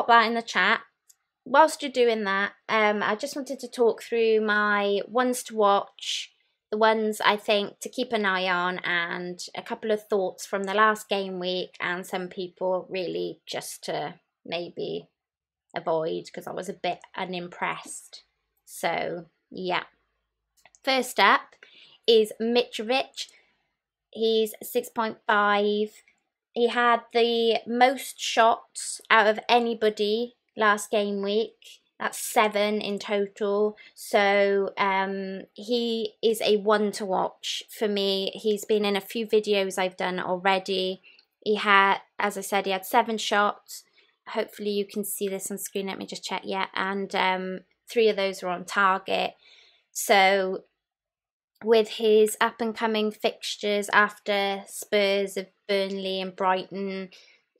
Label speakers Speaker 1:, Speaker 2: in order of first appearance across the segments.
Speaker 1: pop that in the chat. Whilst you're doing that, I just wanted to talk through my ones to watch, the ones I think to keep an eye on, and a couple of thoughts from the last game week, and some people really just to maybe avoid because I was a bit unimpressed. So yeah, first up is Mitrovic. He's 6.5. He had the most shots out of anybody last game week. That's 7 in total. So he is a one to watch for me. He's been in a few videos I've done already. He had, as I said, he had 7 shots. Hopefully you can see this on screen. Let me just check. Yeah, and 3 of those were on target. So with his up and coming fixtures after Spurs of Burnley and Brighton,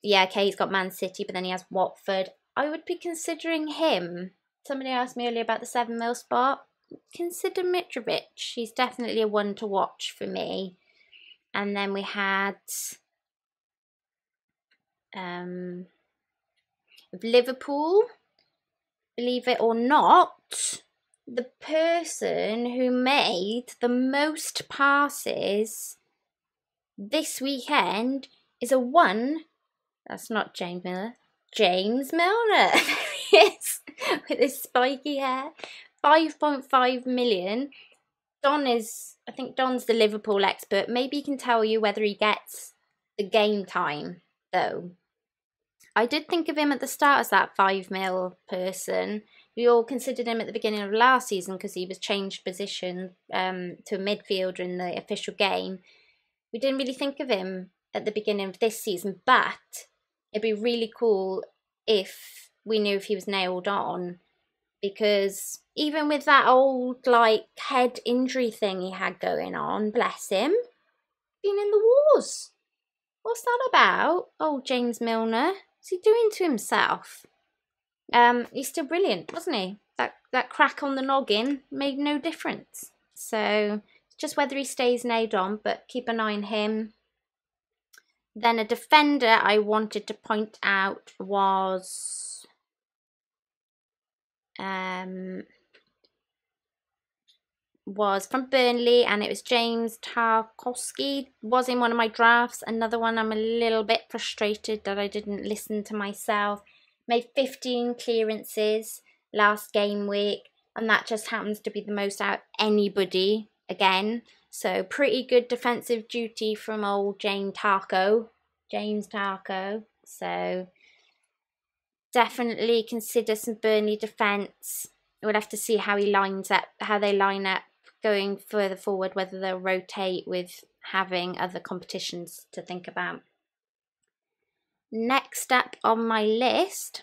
Speaker 1: yeah, okay, he's got Man City, but then he has Watford. I would be considering him. Somebody asked me earlier about the 7 mil spot. Consider Mitrovic. He's definitely a one to watch for me. And then we had Liverpool. Believe it or not, the person who made the most passes this weekend is a 1. That's not James Milner. James Milner. Yes, with his spiky hair. 5.5 million. I think Don's the Liverpool expert. Maybe he can tell you whether he gets the game time, though. I did think of him at the start as that 5 mil person. We all considered him at the beginning of last season because he was changed position to a midfielder in the official game. We didn't really think of him at the beginning of this season, but it'd be really cool if we knew if he was nailed on, because even with that old like head injury thing he had going on, bless him, been in the wars. What's that about? Oh, James Milner. What's he doing to himself? He's still brilliant, wasn't he? That crack on the noggin made no difference. So just whether he stays nailed on, but keep an eye on him. Then a defender I wanted to point out was from Burnley, and it was James Tarkowski. Was in one of my drafts. Another one I'm a little bit frustrated that I didn't listen to myself. Made 15 clearances last game week, and that just happens to be the most out of anybody again. So pretty good defensive duty from old James Tarko. So definitely consider some Burnley defence. We'll have to see how he lines up, how they line up going further forward, whether they'll rotate with having other competitions to think about. Next up on my list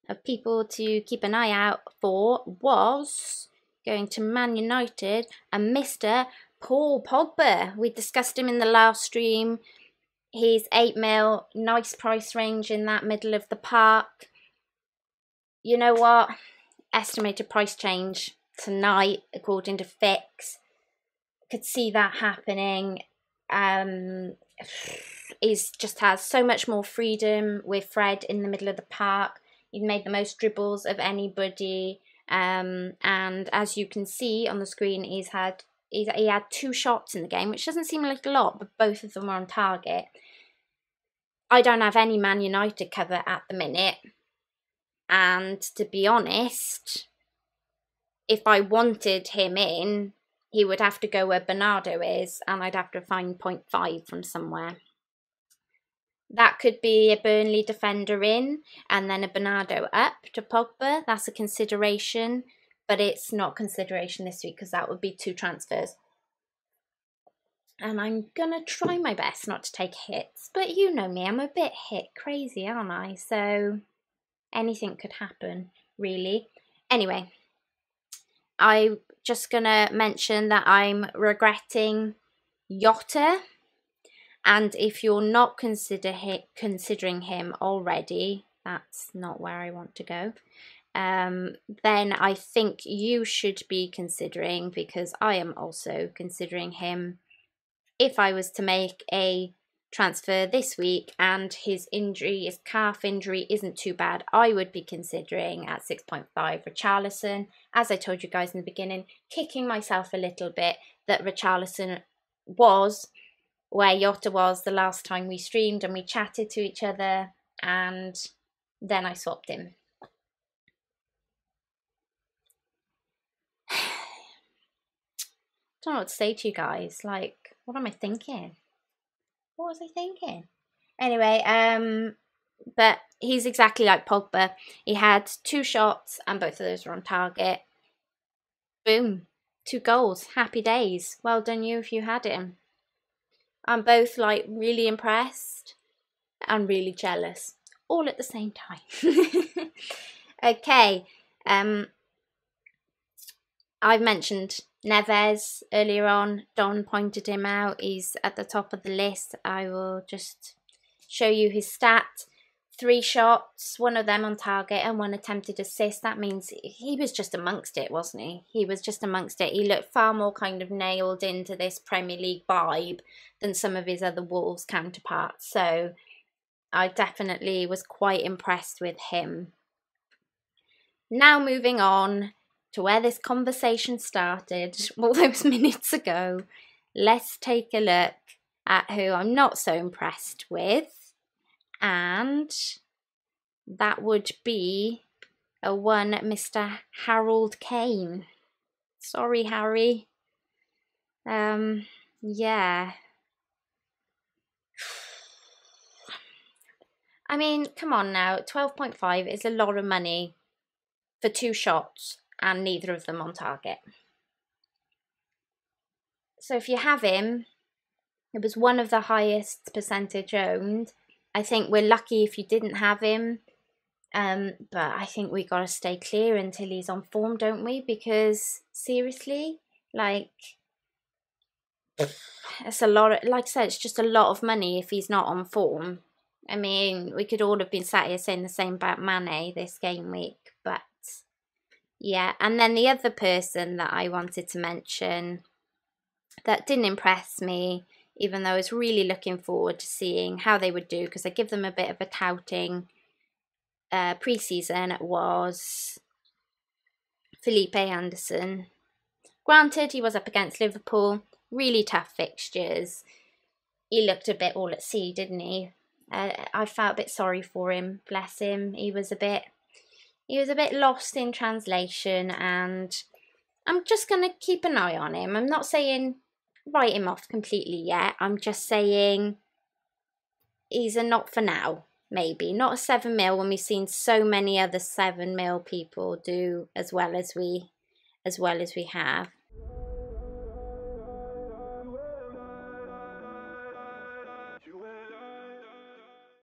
Speaker 1: of people to keep an eye out for was going to Man United and Mr. Paul Pogba. We discussed him in the last stream. He's 8 mil, nice price range in that middle of the park. You know what? Estimated price change tonight, according to Fix. Could see that happening. He just has so much more freedom with Fred in the middle of the park. He's made the most dribbles of anybody. And as you can see on the screen, he had 2 shots in the game, which doesn't seem like a lot, but both of them were on target. I don't have any Man United cover at the minute. And to be honest, if I wanted him in, he would have to go where Bernardo is, and I'd have to find 0.5 from somewhere. That could be a Burnley defender in, and then a Bernardo up to Pogba. That's a consideration, but it's not consideration this week because that would be 2 transfers. And I'm going to try my best not to take hits, but you know me, I'm a bit hit crazy, aren't I? So anything could happen, really. Anyway, I'm just going to mention that I'm regretting Jota. And if you're not considering him already, that's not where I want to go, then I think you should be considering, because I am also considering him, if I was to make a transfer this week, and his injury, his calf injury, isn't too bad. I would be considering at 6.5 Richarlison. As I told you guys in the beginning, kicking myself a little bit that Richarlison was where Jota was the last time we streamed and we chatted to each other, and then I swapped him. Don't know what to say to you guys. Like, what am I thinking? What was I thinking? Anyway, but he's exactly like Pogba. He had 2 shots and both of those were on target. Boom. 2 goals. Happy days. Well done you if you had him. I'm both like really impressed and really jealous. All at the same time. Okay. I've mentioned Neves earlier on. Don pointed him out. He's at the top of the list. I will just show you his stat. 3 shots, 1 of them on target and 1 attempted assist. That means he was just amongst it, wasn't he? He was just amongst it. He looked far more kind of nailed into this Premier League vibe than some of his other Wolves counterparts. So I definitely was quite impressed with him. Now moving on to where this conversation started all those minutes ago. Let's take a look at who I'm not so impressed with. And that would be a one Mr. Harold Kane. Sorry, Harry. Yeah. I mean, come on now. 12.5 is a lot of money for 2 shots and neither of them on target. So if you have him, it was one of the highest percentage owned. I think we're lucky if you didn't have him. But I think we got to stay clear until he's on form, don't we? Because seriously, like, it's a lot of, like I said, it's just a lot of money if he's not on form. I mean, we could all have been sat here saying the same about Mane this game week, but yeah. And then the other person that I wanted to mention that didn't impress me, even though I was really looking forward to seeing how they would do, because I give them a bit of a touting pre-season, was Felipe Anderson. Granted, he was up against Liverpool, really tough fixtures. He looked a bit all at sea, didn't he? I felt a bit sorry for him, bless him. He was a bit lost in translation, and I'm just going to keep an eye on him. I'm not saying write him off completely yet. I'm just saying he's a not for now. Maybe not a 7 mil when we've seen so many other 7 mil people do as well as we have.